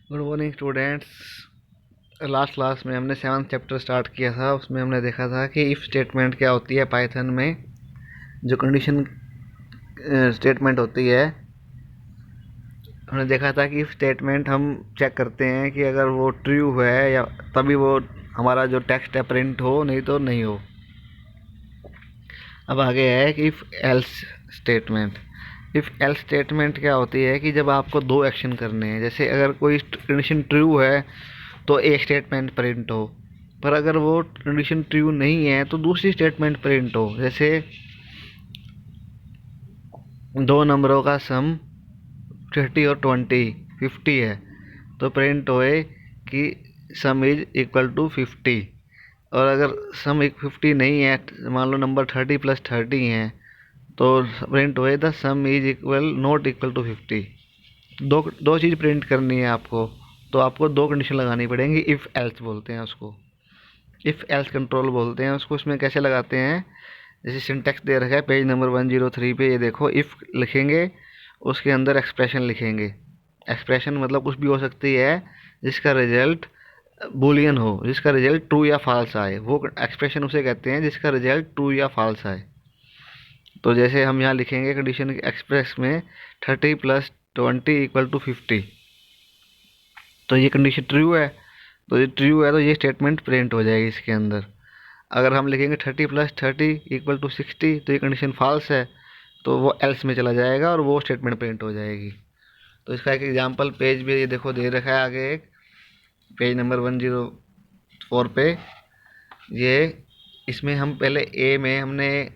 Good morning students. Last class में हमने 7th chapter start किया था। उसमें हमने देखा था कि इफ़ स्टेटमेंट क्या होती है पाइथन में। जो कंडीशन स्टेटमेंट होती है, हमने देखा था कि इफ़ स्टेटमेंट हम चेक करते हैं कि अगर वो ट्रू है या तभी वो हमारा जो टेक्स्ट है प्रिंट हो, नहीं तो नहीं हो। अब आगे है कि if else statement. If else statement क्या होती है कि जब आपको दो एक्शन करने हैं, जैसे अगर कोई कंडीशन ट्रू है तो एक स्टेटमेंट प्रिंट हो, पर अगर वो कंडीशन ट्रू नहीं है तो दूसरी स्टेटमेंट प्रिंट हो। जैसे दो नंबरों का सम 30 और 50 है, तो प्रिंट होए कि सम इज इक्वल टू 50। और अगर सम 50 नहीं है, मान लो नंबर 30 प्लस 30 है, तो प्रिंट होए the sum is equal not equal to 50। दो दो चीज़ प्रिंट करनी है आपको, तो आपको दो कंडीशन लगानी पड़ेंगी। इफ़ एल्स बोलते हैं उसको, इफ़ एल्स कंट्रोल बोलते हैं उसको। उसमें कैसे लगाते हैं, जैसे सिंटेक्स दे रखा है पेज नंबर 103 पे, ये देखो। इफ़ लिखेंगे, उसके अंदर एक्सप्रेशन लिखेंगे। एक्सप्रेशन मतलब कुछ भी हो सकती है जिसका रिजल्ट बूलियन हो, जिसका रिजल्ट ट्रू या फॉल्स आए, वो एक्सप्रेशन उसे कहते हैं जिसका रिजल्ट ट्रू या फॉल्स आए। तो जैसे हम यहाँ लिखेंगे कंडीशन एक्सप्रेस में 30 प्लस 20 इक्वल टू 50, तो ये कंडीशन ट्रू है। तो ये ट्रू है तो ये स्टेटमेंट प्रिंट हो जाएगी इसके अंदर। अगर हम लिखेंगे 30 प्लस 30 इक्वल टू 60, तो ये कंडीशन फॉल्स है, तो वो एल्स में चला जाएगा और वो स्टेटमेंट प्रिंट हो जाएगी। तो इसका एक एग्जांपल पेज भी ये देखो दे रखा है आगे, एक पेज नंबर 104 पे। ये इसमें हम पहले ए में हमने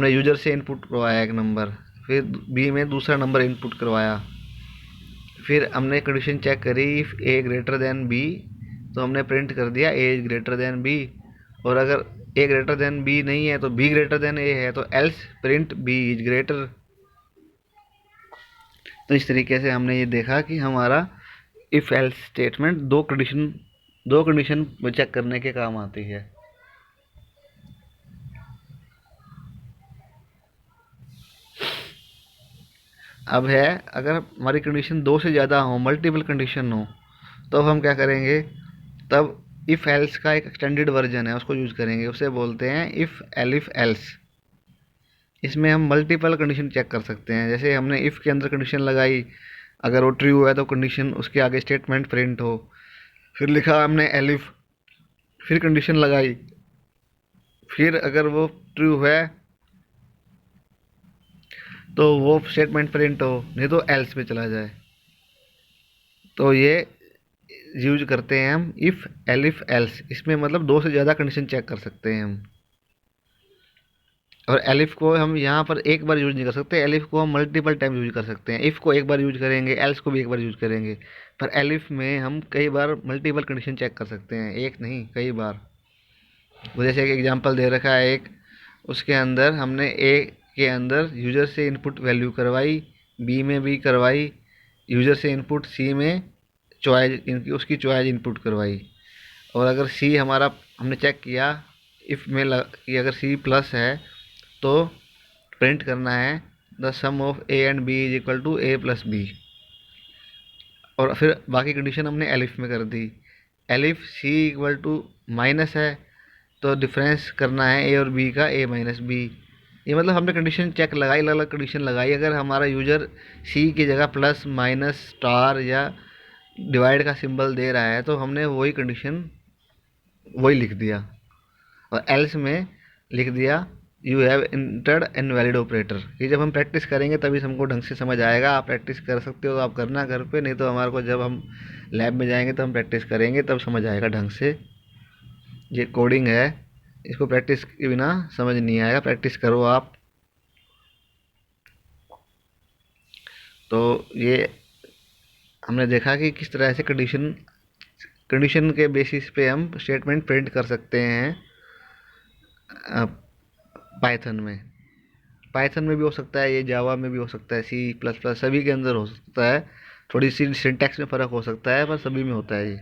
यूजर से इनपुट करवाया एक नंबर, फिर बी में दूसरा नंबर इनपुट करवाया, फिर हमने कंडीशन चेक करी if A greater than B, तो हमने प्रिंट कर दिया A is greater than B. और अगर ए ग्रेटर देन बी नहीं है तो बी ग्रेटर देन ए है, तो else print B is greater. तो इस तरीके से हमने ये देखा कि हमारा इफ़ एल्स स्टेटमेंट दो कंडीशन चेक करने के काम आती है। अब है, अगर हमारी कंडीशन दो से ज़्यादा हो, मल्टीपल कंडीशन हो, तो हम क्या करेंगे, तब इफ़ एल्स का एक एक्सटेंडेड वर्जन है उसको यूज़ करेंगे। उसे बोलते हैं इफ़ एलिफ एल्स। इसमें हम मल्टीपल कंडीशन चेक कर सकते हैं। जैसे हमने इफ़ के अंदर कंडीशन लगाई, अगर वो ट्रू है तो कंडीशन उसके आगे स्टेटमेंट प्रिंट हो। फिर लिखा हमने एलिफ, फिर कंडीशन लगाई, फिर अगर वो ट्रू है तो वो स्टेटमेंट प्रिंट हो, नहीं तो एल्स में चला जाए। तो ये यूज करते हैं हम इफ़ एलिफ एल्स। इसमें मतलब दो से ज़्यादा कंडीशन चेक कर सकते हैं हम। और एलिफ को हम यहाँ पर एक बार यूज नहीं कर सकते, एलिफ को हम मल्टीपल टाइम यूज कर सकते हैं। इफ़ को एक बार यूज करेंगे, एल्स को भी एक बार यूज करेंगे, पर एलिफ में हम कई बार मल्टीपल कंडीशन चेक कर सकते हैं, एक नहीं कई बार। वो जैसे एक एग्जांपल दे रखा है एक, उसके अंदर हमने ए के अंदर यूज़र से इनपुट वैल्यू करवाई, बी में भी करवाई, यूज़र से इनपुट सी में चॉइस इनकी उसकी चॉइस इनपुट करवाई। और अगर सी हमारा हमने चेक किया इफ़ में कि अगर सी प्लस है तो प्रिंट करना है the sum of A and B is equal to A plus B. और फिर बाकी कंडीशन हमने एलिफ में कर दी। Elif C equal to minus है, तो डिफरेंस करना है ए और बी का, ए माइनस बी। ये मतलब हमने कंडीशन चेक लगाई, अलग अलग कंडीशन लगाई। अगर हमारा यूजर सी की जगह प्लस माइनस स्टार या डिवाइड का सिंबल दे रहा है, तो हमने वही कंडीशन वही लिख दिया। और एल्स में लिख दिया you have entered invalid operator. ये जब हम प्रैक्टिस करेंगे तभी हमको ढंग से समझ आएगा। आप प्रैक्टिस कर सकते हो तो आप करना घर पे, नहीं तो हमारे को जब हम लैब में जाएंगे तो हम प्रैक्टिस करेंगे तब समझ आएगा ढंग से। ये कोडिंग है, इसको प्रैक्टिस के बिना समझ नहीं आएगा, प्रैक्टिस करो आप। तो ये हमने देखा कि किस तरह से कंडीशन कंडीशन के बेसिस पे हम स्टेटमेंट प्रिंट कर सकते हैं पाइथन में। पाइथन में भी हो सकता है, ये जावा में भी हो सकता है, सी प्लस प्लस सभी के अंदर हो सकता है। थोड़ी सी सिंटैक्स में फ़र्क हो सकता है, पर सभी में होता है ये।